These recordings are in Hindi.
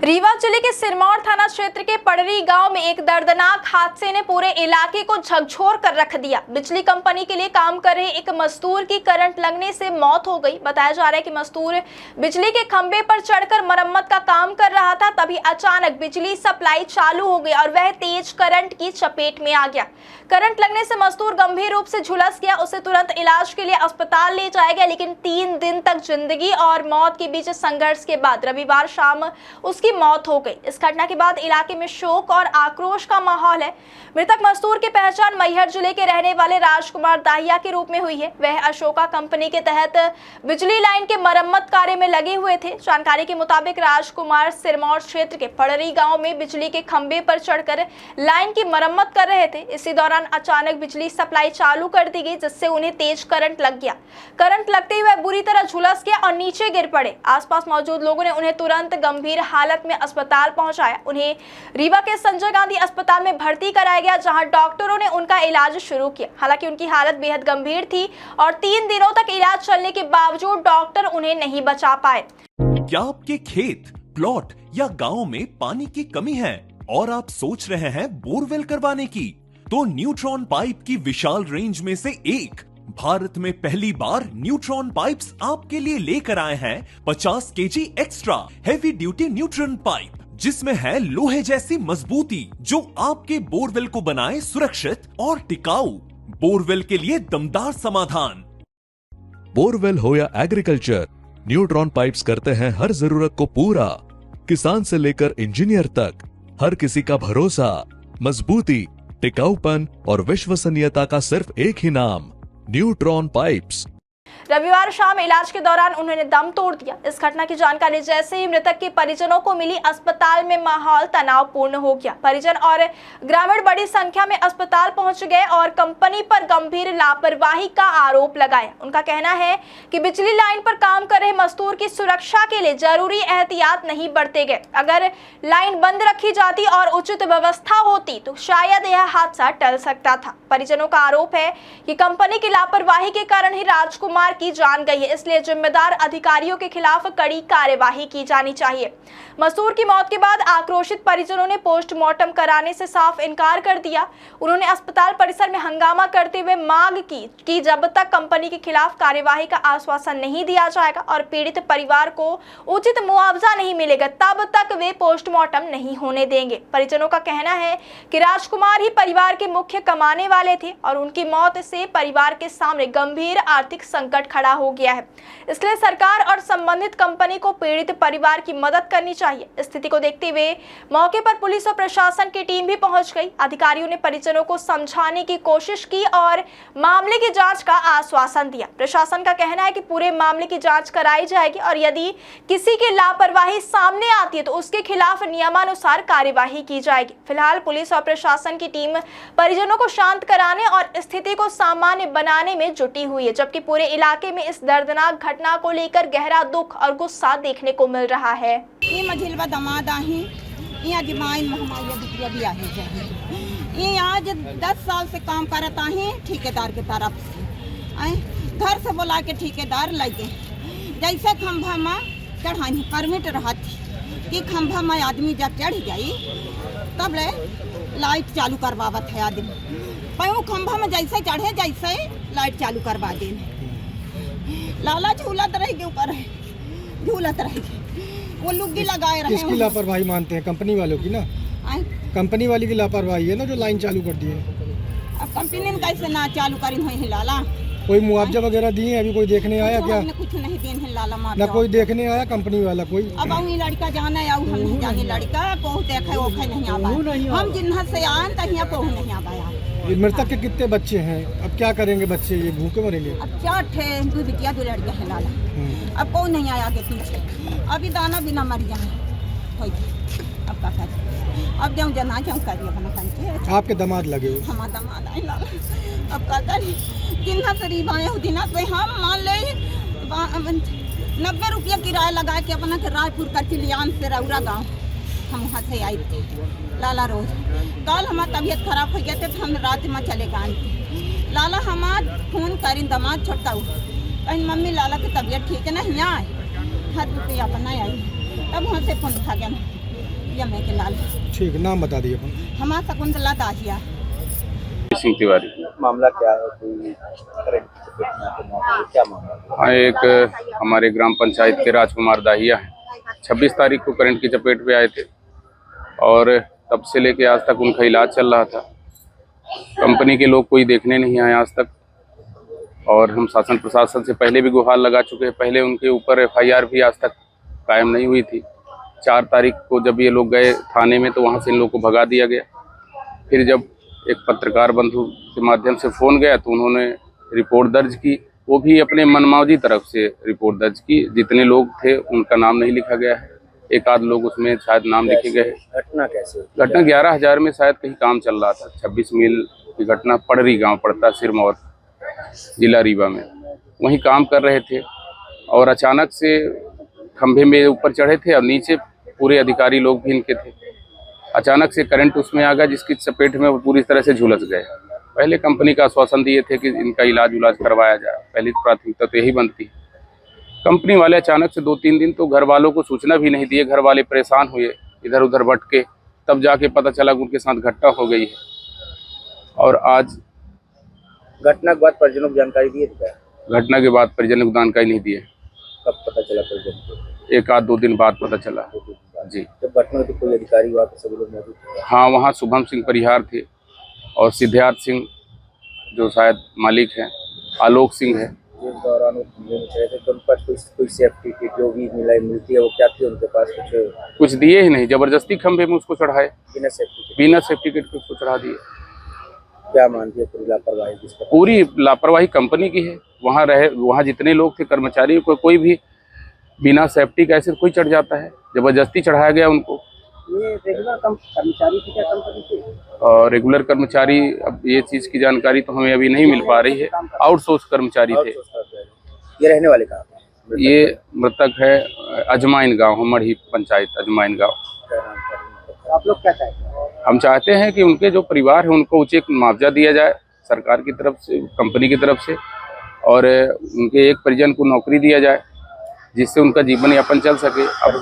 रीवा जिले के सिरमौर थाना क्षेत्र के पड़री गांव में एक दर्दनाक हादसे ने पूरे इलाके को झकझोर कर रख दिया। बिजली कंपनी के लिए काम कर रहे एक मजदूर की करंट लगने से मौत हो गई। बताया जा रहा है कि मजदूर बिजली के खंभे पर चढ़कर मरम्मत का काम कर रहा था, तभी अचानक बिजली सप्लाई चालू हो गई और वह तेज करंट की चपेट में आ गया। करंट लगने से मजदूर गंभीर रूप से झुलस गया। उसे तुरंत इलाज के लिए अस्पताल ले जाया गया, लेकिन 3 दिन तक जिंदगी और मौत के बीच संघर्ष के बाद रविवार शाम उसकी मौत हो गई। इस घटना के बाद इलाके में शोक और आक्रोश का माहौल है। मृतक मजदूर की पहचान मैहर जिले के रहने वाले राजकुमार दाहिया के रूप में हुई है। वह अशोका कंपनी के तहत बिजली लाइन के मरम्मत कार्य में लगे हुए थे। जानकारी के मुताबिक राजकुमार सिरमौर क्षेत्र के पड़री गांव में बिजली के खंभे पर चढ़कर लाइन की मरम्मत कर रहे थे। इसी दौरान अचानक बिजली सप्लाई चालू कर दी गई, जिससे उन्हें तेज करंट लग गया। करंट लगते ही वह बुरी तरह झुलस गया और नीचे गिर पड़े। आसपास मौजूद लोगों ने उन्हें तुरंत गंभीर हालत में अस्पताल पहुंचाया। उन्हें रीवा के संजय गांधी अस्पताल में भर्ती कराया गया, जहां डॉक्टरों ने उनका इलाज शुरू किया। हालांकि उनकी हालत बेहद गंभीर थी और 3 दिनों तक इलाज चलने के बावजूद डॉक्टर उन्हें नहीं बचा पाए। क्या आपके खेत, प्लॉट या गांव में पानी की कमी है और आप सोच रहे हैं बोरवेल करवाने की? तो न्यूट्रॉन पाइप की विशाल रेंज में से एक भारत में पहली बार न्यूट्रॉन पाइप्स आपके लिए लेकर आए हैं 50 KG extra heavy duty neutron pipe, जिसमें है लोहे जैसी मजबूती जो आपके बोरवेल को बनाए सुरक्षित और टिकाऊ। बोरवेल के लिए दमदार समाधान। बोरवेल हो या एग्रीकल्चर, न्यूट्रॉन पाइप्स करते हैं हर जरूरत को पूरा। किसान से लेकर इंजीनियर तक हर किसी का भरोसा, मजबूती, टिकाऊपन और विश्वसनीयता का सिर्फ एक ही नाम, न्यूट्रॉन पाइप्स। रविवार शाम इलाज के दौरान उन्होंने दम तोड़ दिया। इस घटना की जानकारी जैसे ही मृतक के परिजनों को मिली, अस्पताल में माहौल तनावपूर्ण हो गया। परिजन और ग्रामीण बड़ी संख्या में अस्पताल पहुंच गए और कंपनी पर गंभीर लापरवाही का आरोप लगाया। उनका कहना है कि बिजली लाइन पर काम कर रहे मजदूर की सुरक्षा के लिए जरूरी एहतियात नहीं बरते गए। अगर लाइन बंद रखी जाती और उचित व्यवस्था होती तो शायद यह हादसा टल सकता था। परिजनों का आरोप है कि कंपनी की लापरवाही के कारण ही राजकुमार की जान गई है, इसलिए जिम्मेदार अधिकारियों के खिलाफ कड़ी कार्यवाही की जानी चाहिए। मजदूर की मौत के बाद आक्रोशित परिजनों ने पोस्टमार्टम कराने से साफ इनकार कर दिया। उन्होंने अस्पताल परिसर में हंगामा करते हुए मांग की कि जब तक कंपनी के खिलाफ कार्यवाही का आश्वासन नहीं दिया जाएगा और पीड़ित परिवार को उचित मुआवजा नहीं मिलेगा, तब तक वे पोस्टमार्टम नहीं होने देंगे। परिजनों का कहना है कि राजकुमार ही परिवार के मुख्य कमाने वाले थे और उनकी मौत से परिवार के सामने गंभीर आर्थिक संकट खड़ा हो गया है। इसलिए सरकार और संबंधित कंपनी को पीड़ित परिवार की मदद करनी चाहिए। स्थिति को देखते हुए मौके पर पुलिस और प्रशासन की टीम भी पहुंच गई। अधिकारियों ने परिजनों को समझाने की कोशिश की और मामले की जांच का आश्वासन दिया। प्रशासन का कहना है कि पूरे मामले की जांच कराई जाएगी और यदि किसी की लापरवाही सामने आती है तो उसके खिलाफ नियमानुसार कार्यवाही की जाएगी। फिलहाल पुलिस और प्रशासन की टीम परिजनों को शांत कराने और स्थिति को सामान्य बनाने में जुटी हुई है, जबकि पूरे इलाके में इस दर्दनाक घटना को लेकर गहरा दुख और गुस्सा देखने को मिल रहा है। ये मझिलवा दमाद आहे, यहाँ जमाइन महमाया बिटिया भी आहे जाए। ये आज 10 साल से काम करता है ठेकेदार के तरफ से। घर से बुला के ठेकेदार लगे, जैसे खंभा में चढ़ानी परमिट रहा थी कि खंभा में आदमी जब चढ़ जाई तब ले लाइट चालू करवावत है आदमी। पर खंभा में जैसे चढ़े जैसे लाइट चालू करवा देने। लाला झूलत रहेगी, ऊपर झूलत रहेगी, वो लुग्गी लगाए रहे। किसकी लापरवाही मानते हैं? कंपनी वालों की ना, कंपनी वाली की लापरवाही है ना, जो लाइन चालू कर दी है। अब कंपनी ने कैसे ना चालू करी हुई है लाला? कोई मुआवजा वगैरह दिए? अभी कोई देखने आया क्या? कुछ नहीं देन है लाला ना कोई देखने आया कंपनी वाला कोई? अब ये लड़का जाना है, हम नहीं जाने लड़का को देखे वो नहीं आवा। हम जिन्हा से आए तहिया को नहीं आवाया। मृतक के कितने बच्चे हैं? अब क्या करेंगे बच्चे? ये भूखे मरेंगे? अब 4 थे, 2 बिटिया 2 लड़कियां हैं लाला। अब कौन नहीं आया आगे पीछे, अभी दाना बिना मर जाए। अब का करें? अब जाऊँ जना जाऊँ करिए बना करके। आपके दामाद लगे हो? हमारा दामाद आए लाला। अब का करें? जिन्हा से रीबाएँ होती ना तो हम मान ले 90 रुपया किराया लगा के अपना के रायपुर का चिलियान से रौरा गाँव हम वहाँ से आई थे लाला। रोज कल हमारी तबीयत खराब हो गया थे तो हम रात में चले गए। लाला हमारा फोन करें दामाद छोटा कहीं मम्मी लाला की तबीयत ठीक है ना, यहाँ आए 1 रुपया अपना आई। तब वहाँ से फोन उठा गया दिया मैं के लाल। ठीक है, नाम बता दिए अपन। हमारा शकुंतला दाहिया। सिंह तिवारी। मामला क्या है? कोई करंट की चपेट में आकर मौत हुई, क्या मामला है? हाँ, एक हमारे ग्राम पंचायत के राजकुमार दाहिया हैं। 26 तारीख को करंट की चपेट में आए थे और तब से लेके आज तक उनका इलाज चल रहा था। कंपनी के लोग कोई देखने नहीं आए आज तक और हम शासन प्रशासन से पहले भी गुहार लगा चुके हैं। पहले उनके ऊपर FIR भी आज तक कायम नहीं हुई थी। 4 तारीख को जब ये लोग गए थाने में तो वहाँ से इन लोग को भगा दिया गया। फिर जब एक पत्रकार बंधु के माध्यम से फ़ोन गया तो उन्होंने रिपोर्ट दर्ज की, वो भी अपने मनमावजी तरफ से रिपोर्ट दर्ज की। जितने लोग थे उनका नाम नहीं लिखा गया है, एक आध लोग उसमें शायद नाम लिखे गए। घटना कैसे हुई? घटना 11,000 में शायद कहीं काम चल रहा था। 26 मील की घटना, पड़री गांव पड़ता सिरमौर जिला रीवा में। वहीं काम कर रहे थे और अचानक से खंभे में ऊपर चढ़े थे और नीचे पूरे अधिकारी लोग भी इनके थे। अचानक से करंट उसमें आ गया जिसकी चपेट में वो पूरी तरह से झुलस गए। पहले कंपनी का आश्वासन दिए थे कि इनका इलाज करवाया जाए, पहली प्राथमिकता तो यही बनती है। कंपनी वाले अचानक से 2-3 दिन तो घर वालों को सूचना भी नहीं दिए। घर वाले परेशान हुए, इधर उधर भटके, तब जाके पता चला कि उनके साथ घटना हो गई है। और आज घटना के बाद परिजनों को जानकारी दी है क्या? घटना के बाद परिजनों को जानकारी नहीं दिए। कब पता चला परिजन को? 1-2 दिन बाद पता चला। 2 दिन बाद। जी जब घटना हुई तो कोई अधिकारी वहाँ पे सभी लोग मौजूद थे? हाँ, वहाँ शुभम सिंह परिहार थे और सिद्धार्थ सिंह जो शायद मालिक हैं, आलोक सिंह है। जिस दौरान वो खंभे में चढ़े थे तो उन पर कोई सेफ्टी किट जो भी मिलती है वो क्या थी उनके पास? कुछ दिए ही नहीं, जबरदस्ती खंभे में उसको चढ़ाए, बिना सेफ्टी किट। बिना सेफ्टी किट के उसको चढ़ा दिए। क्या मानती है पूरी लापरवाही जिस पर? पूरी लापरवाही कंपनी की है। वहाँ जितने लोग थे कर्मचारी, कोई भी बिना सेफ्टी का ऐसे कोई चढ़ जाता है? जबरदस्ती चढ़ाया गया उनको। ये रेगुलर कर्मचारी की क्या कंपनी थी? और रेगुलर कर्मचारी, अब ये चीज़ की जानकारी तो हमें अभी नहीं मिल पा रही है। आउटसोर्स कर्मचारी थे। ये रहने वाले कहाँ हैं? ये मृतक है अजमाइन गांव, मढ़ी पंचायत अजमाइन गांव। आप लोग क्या चाहते हैं? हम चाहते हैं कि उनके जो परिवार है उनको उचित मुआवजा दिया जाए सरकार की तरफ से, कंपनी की तरफ से, और उनके एक परिजन को नौकरी दिया जाए जिससे उनका जीवन यापन चल सके। अब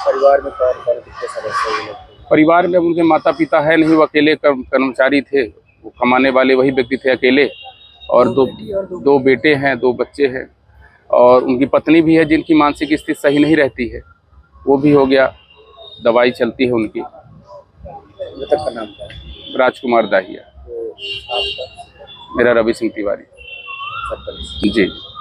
परिवार में कौन कितने सदस्य हैं? परिवार में अब उनके माता पिता है नहीं, वो अकेले कर्मचारी थे, वो कमाने वाले वही व्यक्ति थे अकेले, और दो बेटे हैं, 2 बच्चे हैं, और उनकी पत्नी भी है जिनकी मानसिक स्थिति सही नहीं रहती है, वो भी हो गया, दवाई चलती है उनकी। मृतक का नाम क्या है? राजकुमार दाहिया। तो आपका मेरा रवि सिंह तिवारी। सरपंच। जी।